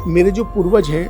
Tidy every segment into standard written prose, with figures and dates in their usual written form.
मेरे जो पूर्वज हैं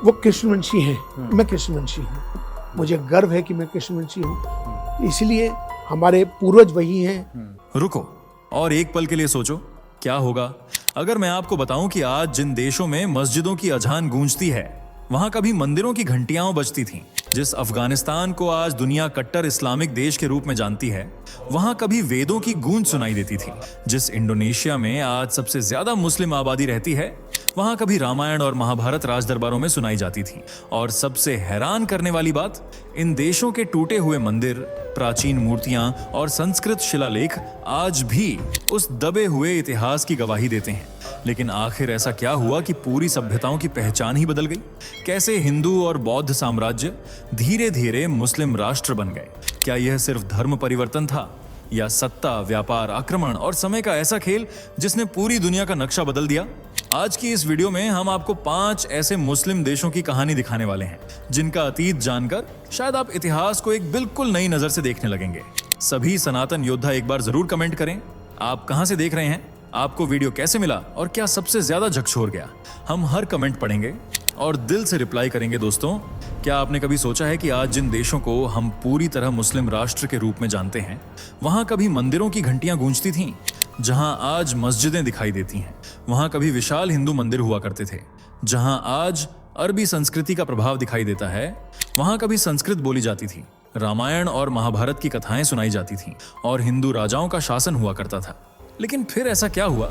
वो कृष्णवंशी हैं, मैं कृष्णवंशी हूँ, मुझे गर्व है कि मैं कृष्णवंशी हूँ, इसलिए हमारे पूर्वज वही हैं। रुको और एक पल के लिए सोचो, क्या होगा अगर मैं आपको बताऊं कि आज जिन देशों में मस्जिदों की अजान गूंजती है, वहां कभी मंदिरों की घंटियां बजती थीं। जिस अफगानिस्तान को आज दुनिया कट्टर इस्लामिक देश के रूप में जानती है, वहां कभी वेदों की गूंज सुनाई देती थी। जिस इंडोनेशिया में आज सबसे ज्यादा मुस्लिम आबादी रहती है, वहां कभी रामायण और महाभारत राजदरबारों में सुनाई जाती थी। और सबसे हैरान करने वाली बात, इन देशों के टूटे हुए मंदिर, प्राचीन मूर्तियां और संस्कृत शिलालेख आज भी उस दबे हुए इतिहास की गवाही देते हैं। लेकिन आखिर ऐसा क्या हुआ कि पूरी सभ्यताओं की पहचान ही बदल गई? कैसे हिंदू और बौद्ध साम्राज्य धीरे धीरे मुस्लिम राष्ट्र बन गए? क्या यह सिर्फ धर्म परिवर्तन था, या सत्ता, व्यापार, आक्रमण और समय का ऐसा खेल जिसने पूरी दुनिया का नक्शा बदल दिया? आज की इस वीडियो में हम आपको 5 ऐसे मुस्लिम देशों की कहानी दिखाने वाले हैं जिनका अतीत जानकर शायद आप इतिहास को एक बिल्कुल नई नजर से देखने लगेंगे। सभी सनातन योद्धा एक बार जरूर कमेंट करें, आप कहां से देख रहे हैं, आपको वीडियो कैसे मिला और क्या सबसे ज्यादा झकझोर गया। हम हर कमेंट पढ़ेंगे और दिल से रिप्लाई करेंगे। दोस्तों, क्या आपने कभी सोचा है कि आज जिन देशों को हम पूरी तरह मुस्लिम राष्ट्र के रूप में जानते हैं, वहां कभी मंदिरों की घंटियां गूंजती थीं? जहां आज मस्जिदें दिखाई देती हैं, वहां कभी विशाल हिंदू मंदिर हुआ करते थे। जहां आज अरबी संस्कृति का प्रभाव दिखाई देता है, वहां कभी संस्कृत बोली जाती थी, रामायण और महाभारत की कथाएं सुनाई जाती थीं और हिंदू राजाओं का शासन हुआ करता था। लेकिन फिर ऐसा क्या हुआ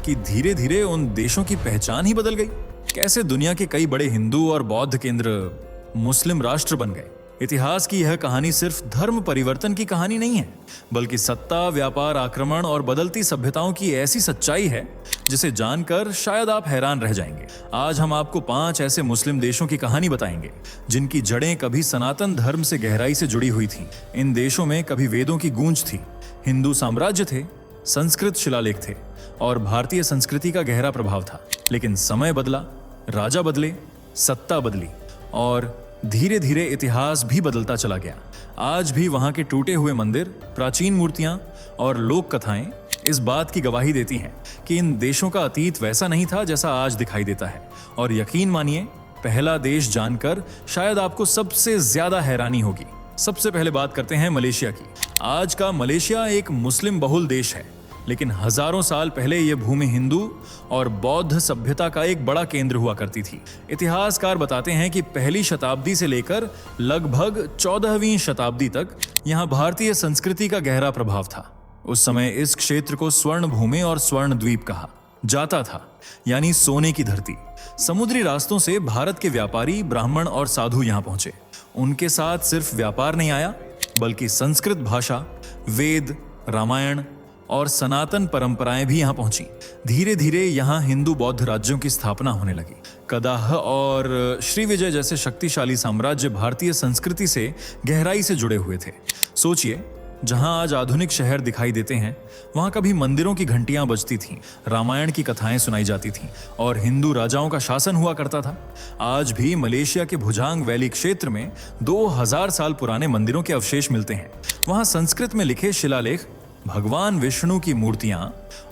कि धीरे धीरे उन देशों की पहचान ही बदल गई? कैसे दुनिया के कई बड़े हिंदू और बौद्ध केंद्र मुस्लिम राष्ट्र बन गए? इतिहास की यह कहानी सिर्फ धर्म परिवर्तन की कहानी नहीं है, बल्कि सत्ता, व्यापार, आक्रमण और बदलती सभ्यताओं की ऐसी सच्चाई है जिसे जानकर शायद आप हैरान रह जाएंगे। आज हम आपको 5 ऐसे मुस्लिम देशों की कहानी बताएंगे जिनकी जड़ें कभी सनातन धर्म से गहराई से जुड़ी हुई थीं। इन देशों में कभी वेदों की गूंज थी, हिंदू साम्राज्य थे, संस्कृत शिलालेख थे और भारतीय संस्कृति का गहरा प्रभाव था। लेकिन समय बदला, राजा बदले, सत्ता बदली और धीरे धीरे इतिहास भी बदलता चला गया। आज भी वहां के टूटे हुए मंदिर, प्राचीन मूर्तियां और लोक कथाएं इस बात की गवाही देती हैं कि इन देशों का अतीत वैसा नहीं था जैसा आज दिखाई देता है। और यकीन मानिए, पहला देश जानकर शायद आपको सबसे ज्यादा हैरानी होगी। सबसे पहले बात करते हैं मलेशिया की। आज का मलेशिया एक मुस्लिम बहुल देश है, लेकिन हजारों साल पहले यह भूमि हिंदू और बौद्ध सभ्यता का एक बड़ा केंद्र हुआ करती थी। इतिहासकार बताते हैं कि पहली शताब्दी से लेकर लगभग 14वीं शताब्दी तक यहां भारतीय संस्कृति का गहरा प्रभाव था। उस समय इस क्षेत्र को स्वर्ण भूमि और स्वर्ण द्वीप कहा जाता था, यानी सोने की धरती। समुद्री रास्तों से भारत के व्यापारी, ब्राह्मण और साधु यहां पहुंचे। उनके साथ सिर्फ व्यापार नहीं आया, बल्कि संस्कृत भाषा, वेद, रामायण और सनातन परंपराएं भी यहां पहुंची। धीरे धीरे यहां हिंदू बौद्ध राज्यों की स्थापना होने लगी। कदाह और श्रीविजय जैसे शक्तिशाली साम्राज्य भारतीय संस्कृति से गहराई से जुड़े हुए थे। सोचिए, जहां आज आधुनिक शहर दिखाई देते हैं, वहां कभी मंदिरों की घंटियां बजती थीं, रामायण की कथाएं सुनाई जाती थीं और हिंदू राजाओं का शासन हुआ करता था। आज भी मलेशिया के भुजांग वैली क्षेत्र में 2000 साल पुराने मंदिरों के अवशेष मिलते हैं। वहां संस्कृत में लिखे शिलालेख, भगवान विष्णु की मूर्तियां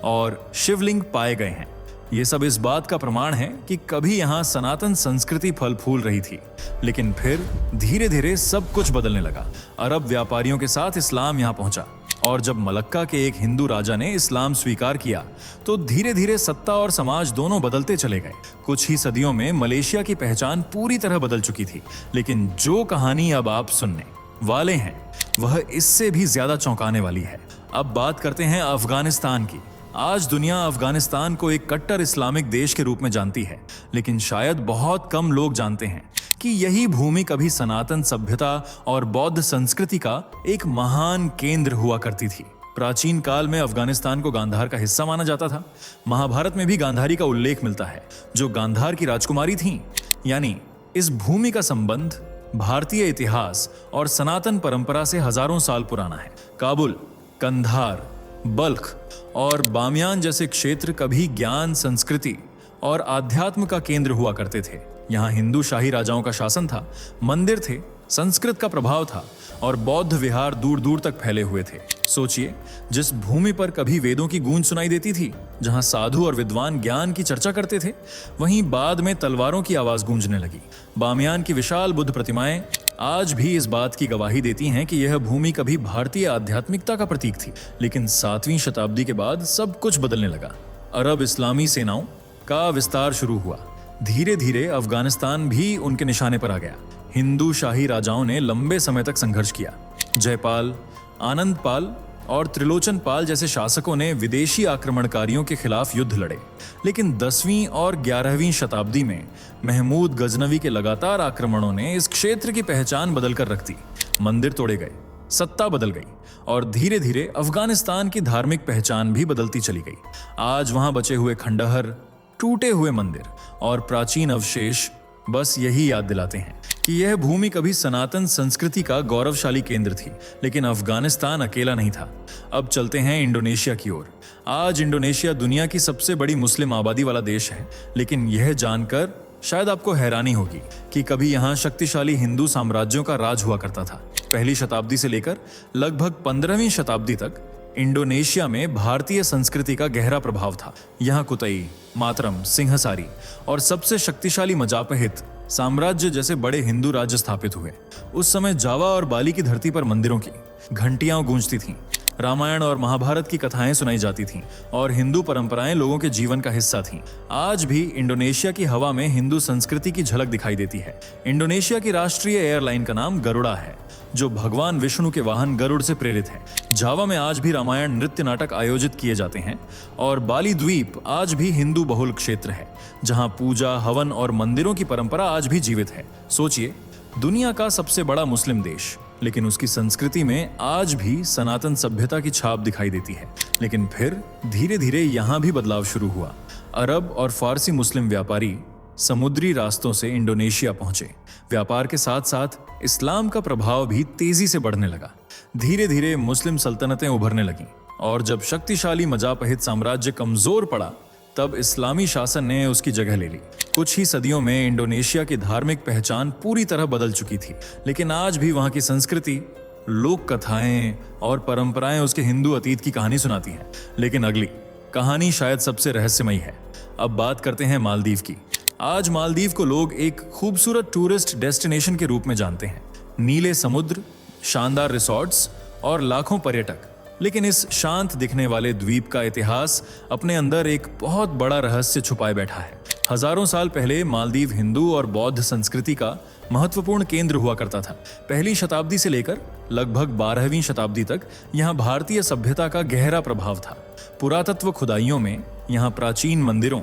और शिवलिंग पाए गए हैं। ये सब इस बात का प्रमाण है कि कभी यहां सनातन संस्कृति फल फूल रही थी। लेकिन फिर धीरे धीरे सब कुछ बदलने लगा। अरब व्यापारियों के साथ इस्लाम यहां पहुंचा और जब मलक्का के एक हिंदू राजा ने इस्लाम स्वीकार किया, तो धीरे धीरे सत्ता और समाज दोनों बदलते चले गए। कुछ ही सदियों में मलेशिया की पहचान पूरी तरह बदल चुकी थी। लेकिन जो कहानी अब आप सुनने वाले हैं, वह इससे भी ज्यादा चौंकाने वाली है। अब बात करते हैं अफगानिस्तान की। आज दुनिया अफगानिस्तान को एक कट्टर इस्लामिक देश के रूप में जानती है, लेकिन शायद बहुत कम लोग जानते हैं कि यही भूमि कभी सनातन सभ्यता और बौद्ध संस्कृति का एक महान केंद्र हुआ करती थी। प्राचीन काल में अफगानिस्तान को गांधार का हिस्सा माना जाता था। महाभारत में भी गांधारी का उल्लेख मिलता है, जो गांधार की राजकुमारी थीं। यानी इस भूमि का संबंध भारतीय इतिहास और सनातन परंपरा से हजारों साल पुराना है। काबुल, कंधार, बल्ख और बामियान जैसे क्षेत्र कभी ज्ञान, संस्कृति और आध्यात्म का केंद्र हुआ करते थे। यहाँ हिंदू शाही राजाओं का शासन था, मंदिर थे, संस्कृत का प्रभाव था और बौद्ध विहार दूर दूर तक फैले हुए थे। सोचिए, जिस भूमि पर कभी वेदों की गूंज सुनाई देती थी, जहां साधु और विद्वान ज्ञान की चर्चा करते थे, वहीं बाद में तलवारों की आवाज गूंजने लगी। बामियान की विशाल बुद्ध प्रतिमाएं आज भी इस बात की गवाही देती हैं कि यह भूमि कभी भारतीय आध्यात्मिकता का प्रतीक थी। लेकिन 7वीं शताब्दी के बाद सब कुछ बदलने लगा। अरब इस्लामी सेनाओं का विस्तार शुरू हुआ। धीरे धीरे अफगानिस्तान भी उनके निशाने पर आ गया। हिंदू शाही राजाओं ने लंबे समय तक संघर्ष किया। जयपाल, आनंदपाल और त्रिलोचन पाल जैसे शासकों ने विदेशी आक्रमणकारियों के खिलाफ युद्ध लड़े। लेकिन 10वीं और 11वीं शताब्दी में महमूद गजनवी के लगातार आक्रमणों ने इस क्षेत्र की पहचान बदलकर रख दी। मंदिर तोड़े गए, सत्ता बदल गई और धीरे धीरे अफगानिस्तान की धार्मिक पहचान भी बदलती चली गई। आज वहां बचे हुए खंडहर, टूटे हुए मंदिर और प्राचीन अवशेष बस यही याद दिलाते हैं कि यह भूमि कभी सनातन संस्कृति का गौरवशाली केंद्र थी। लेकिन अफगानिस्तान अकेला नहीं था। अब चलते हैं इंडोनेशिया की ओर। आज इंडोनेशिया दुनिया की सबसे बड़ी मुस्लिम आबादी वाला देश है। लेकिन यह जानकर शायद आपको हैरानी होगी कि कभी यहाँ शक्तिशाली हिंदू साम्राज्यों का राज हुआ करता था। पहली शताब्दी से लेकर लगभग 15वीं शताब्दी तक इंडोनेशिया में भारतीय संस्कृति का गहरा प्रभाव था। यहाँ कुतई, मातरम, सिंहसारी और सबसे शक्तिशाली मजापहित साम्राज्य जैसे बड़े हिंदू राज्य स्थापित हुए। उस समय जावा और बाली की धरती पर मंदिरों की घंटियां गूंजती थीं, रामायण और महाभारत की कथाएं सुनाई जाती थीं और हिंदू परंपराएं लोगों के जीवन का हिस्सा थीं। आज भी इंडोनेशिया की हवा में हिंदू संस्कृति की झलक दिखाई देती है। इंडोनेशिया की राष्ट्रीय एयरलाइन का नाम गरुड़ा है, जो भगवान विष्णु के वाहन गरुड़ से प्रेरित है। जावा में आज भी रामायण नृत्य नाटक आयोजित किए जाते हैं और बाली द्वीप आज भी हिंदू बहुल क्षेत्र है, जहां पूजा, हवन और मंदिरों की परंपरा आज भी जीवित है। सोचिए, दुनिया का सबसे बड़ा मुस्लिम देश, लेकिन उसकी संस्कृति में आज भी सनातन सभ्यता की छाप दिखाई देती है। लेकिन फिर धीरे धीरे यहाँ भी बदलाव शुरू हुआ। अरब और फारसी मुस्लिम व्यापारी समुद्री रास्तों से इंडोनेशिया पहुंचे। व्यापार के साथ साथ इस्लाम का प्रभाव भी तेजी से बढ़ने लगा। धीरे धीरे मुस्लिम सल्तनतें उभरने लगीं और जब शक्तिशाली मजापहित साम्राज्य कमजोर पड़ा, तब इस्लामी शासन ने उसकी जगह ले ली। कुछ ही सदियों में इंडोनेशिया की धार्मिक पहचान पूरी तरह बदल चुकी थी। लेकिन आज भी वहां की संस्कृति, लोक कथाएं और परंपराएं उसके हिंदू अतीत की कहानी सुनाती हैं। लेकिन अगली कहानी शायद सबसे रहस्यमयी है। अब बात करते हैं मालदीव की। आज मालदीव को लोग एक खूबसूरत टूरिस्ट डेस्टिनेशन के रूप में जानते हैं। नीले समुद्र, शानदार रिसॉर्ट्स और लाखों पर्यटक। लेकिन इस शांत दिखने वाले द्वीप का इतिहास अपने अंदर एक बहुत बड़ा रहस्य छुपाए बैठा है। हजारों साल पहले मालदीव हिंदू और बौद्ध संस्कृति का महत्वपूर्ण केंद्र हुआ करता था। पहली शताब्दी से लेकर लगभग 12वीं शताब्दी तक यहाँ भारतीय सभ्यता का गहरा प्रभाव था। पुरातत्व खुदाइयों में यहाँ प्राचीन मंदिरों,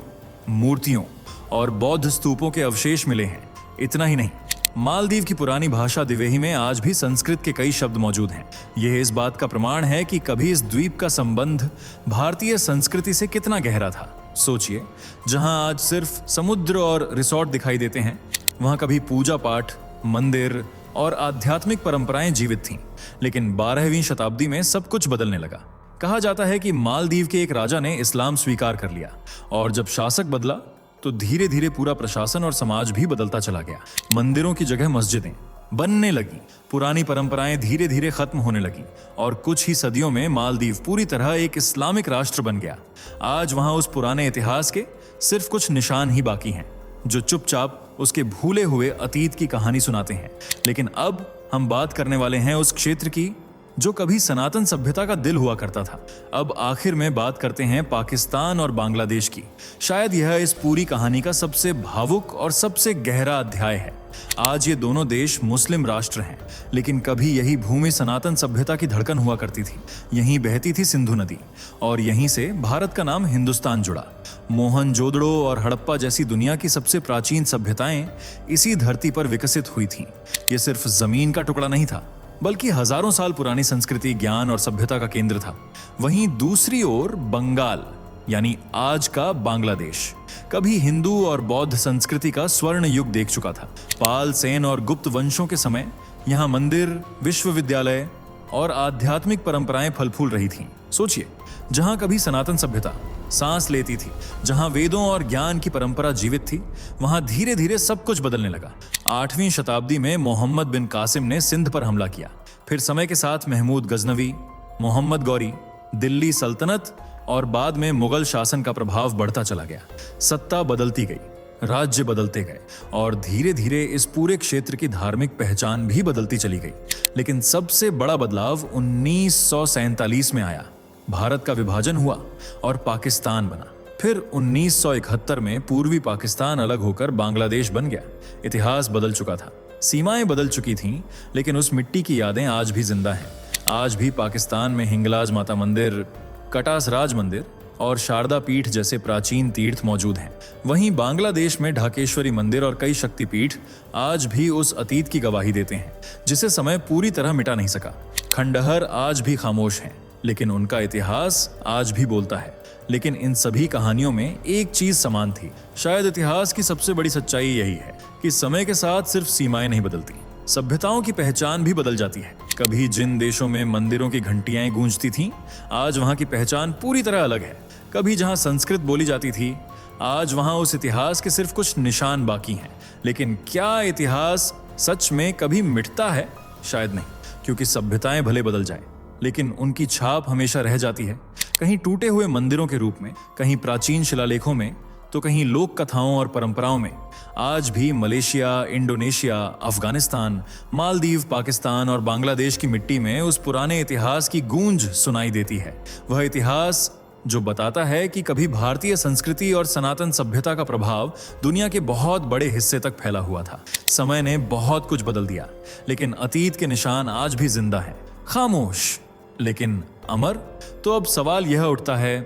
मूर्तियों और बौद्ध स्तूपों के अवशेष मिले हैं। इतना ही नहीं, मालदीव की पुरानी भाषा दिवेही में आज भी संस्कृत के कई शब्द मौजूद हैं। यह इस बात का प्रमाण है कि कभी इस द्वीप का संबंध भारतीय संस्कृति से कितना गहरा था। सोचिए, जहां आज सिर्फ समुद्र और रिसॉर्ट दिखाई देते हैं, वहां कभी पूजा पाठ, मंदिर और आध्यात्मिक परंपराएं जीवित थीं। लेकिन 12वीं शताब्दी में सब कुछ बदलने लगा। कहा जाता है कि मालदीव के एक राजा ने इस्लाम स्वीकार कर लिया और जब शासक बदला तो धीरे धीरे पूरा प्रशासन और समाज भी बदलता चला गया। मंदिरों की जगह मस्जिदें बनने लगी, पुरानी परंपराएं धीरे धीरे खत्म होने लगी और कुछ ही सदियों में मालदीव पूरी तरह एक इस्लामिक राष्ट्र बन गया। आज वहां उस पुराने इतिहास के सिर्फ कुछ निशान ही बाकी हैं, जो चुपचाप उसके भूले हुए अतीत की कहानी सुनाते हैं। लेकिन अब हम बात करने वाले हैं उस क्षेत्र की जो कभी सनातन सभ्यता का दिल हुआ करता था। अब आखिर में बात करते हैं पाकिस्तान और बांग्लादेश की। शायद यह इस पूरी कहानी का सबसे भावुक और सबसे गहरा अध्याय है। आज ये दोनों देश मुस्लिम राष्ट्र हैं, लेकिन कभी यही भूमि सनातन सभ्यता की धड़कन हुआ करती थी। यहीं बहती थी सिंधु नदी और यहीं से भारत का नाम हिंदुस्तान जुड़ा। मोहनजोदड़ो और हड़प्पा जैसी दुनिया की सबसे प्राचीन सभ्यताएं इसी धरती पर विकसित हुई थीं। ये सिर्फ जमीन का टुकड़ा नहीं था, बल्कि हजारों साल पुरानी संस्कृति, ज्ञान और सभ्यता का केंद्र था। वहीं दूसरी ओर बंगाल, यानी आज का बांग्लादेश, कभी हिंदू और बौद्ध संस्कृति का स्वर्ण युग देख चुका था। पाल, सेन और गुप्त वंशों के समय यहाँ मंदिर, विश्वविद्यालय और आध्यात्मिक परंपराएं फल फूल रही थीं। सोचिए, जहां कभी सनातन सभ्यता सांस लेती थी, जहां वेदों और ज्ञान की परंपरा जीवित थी, वहां धीरे धीरे सब कुछ बदलने लगा। 8वीं शताब्दी में मोहम्मद बिन कासिम ने सिंध पर हमला किया। फिर समय के साथ महमूद गजनवी, मोहम्मद गौरी, दिल्ली सल्तनत और बाद में मुगल शासन का प्रभाव बढ़ता चला गया। सत्ता बदलती गई, राज्य बदलते गए और धीरे धीरे इस पूरे क्षेत्र की धार्मिक पहचान भी बदलती चली गई। लेकिन सबसे बड़ा बदलाव 1947 में आया। भारत का विभाजन हुआ और पाकिस्तान बना। फिर 1971 में पूर्वी पाकिस्तान अलग होकर बांग्लादेश बन गया। इतिहास बदल चुका था, सीमाएं बदल चुकी थीं, लेकिन उस मिट्टी की यादें आज भी जिंदा हैं। आज भी पाकिस्तान में हिंगलाज माता मंदिर, कटास राज मंदिर और शारदा पीठ जैसे प्राचीन तीर्थ मौजूद हैं। वहीं बांग्लादेश में ढाकेश्वरी मंदिर और कई शक्तिपीठ आज भी उस अतीत की गवाही देते हैं, जिसे समय पूरी तरह मिटा नहीं सका। खंडहर आज भी खामोश हैं, लेकिन उनका इतिहास आज भी बोलता है। लेकिन इन सभी कहानियों में एक चीज समान थी। शायद इतिहास की सबसे बड़ी सच्चाई यही है कि समय के साथ सिर्फ सीमाएं नहीं बदलती, सभ्यताओं की पहचान भी बदल जाती है। कभी जिन देशों में मंदिरों की घंटियां गूंजती थीं, आज वहां की पहचान पूरी तरह अलग है। कभी जहां संस्कृत बोली जाती थी, आज वहां उस इतिहास के सिर्फ कुछ निशान बाकी हैं। लेकिन क्या इतिहास सच में कभी मिटता है? शायद नहीं, क्योंकि सभ्यताएं भले बदल जाएं, लेकिन उनकी छाप हमेशा रह जाती है। कहीं टूटे हुए मंदिरों के रूप में, कहीं प्राचीन शिलालेखों में, तो कहीं लोक कथाओं और परंपराओं में। आज भी मलेशिया, इंडोनेशिया, अफगानिस्तान, मालदीव, पाकिस्तान और बांग्लादेश की मिट्टी में उस पुराने इतिहास की गूंज सुनाई देती है। वह इतिहास जो बताता है कि कभी भारतीय संस्कृति और सनातन सभ्यता का प्रभाव दुनिया के बहुत बड़े हिस्से तक फैला हुआ था। समय ने बहुत कुछ बदल दिया, लेकिन अतीत के निशान आज भी जिंदा हैं, खामोश लेकिन अमर। तो अब सवाल यह उठता है,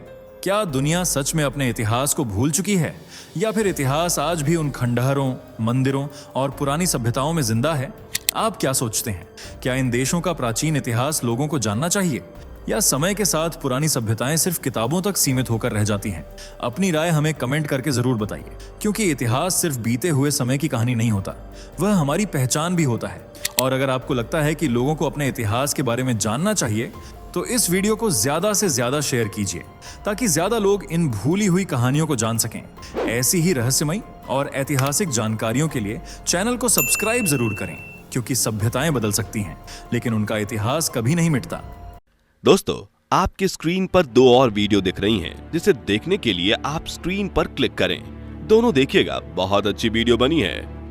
क्या दुनिया सच में अपने इतिहास को भूल चुकी है, या फिर इतिहास आज भी उन खंडहरों, मंदिरों और पुरानी सभ्यताओं में जिंदा है? आप क्या सोचते हैं? क्या इन देशों का प्राचीन इतिहास लोगों को जानना चाहिए, या समय के साथ पुरानी सभ्यताएं सिर्फ किताबों तक सीमित होकर रह जाती हैं? अपनी राय हमें कमेंट करके जरूर बताइए, क्योंकि इतिहास सिर्फ बीते हुए समय की कहानी नहीं होता, वह हमारी पहचान भी होता है। और अगर आपको लगता है कि लोगों को अपने इतिहास के बारे में जानना चाहिए, तो इस वीडियो को ज्यादा से ज्यादा शेयर कीजिए, ताकि ज्यादा लोग इन भूली हुई कहानियों को जान सकें। ऐसी ही रहस्यमयी और ऐतिहासिक जानकारियों के लिए चैनल को सब्सक्राइब जरूर करें, क्योंकि सभ्यताएं बदल सकती हैं, लेकिन उनका इतिहास कभी नहीं मिटता। दोस्तों, आपकी स्क्रीन पर 2 और वीडियो दिख रही हैं, जिसे देखने के लिए आप स्क्रीन पर क्लिक करें। दोनों देखिएगा, बहुत अच्छी वीडियो बनी है।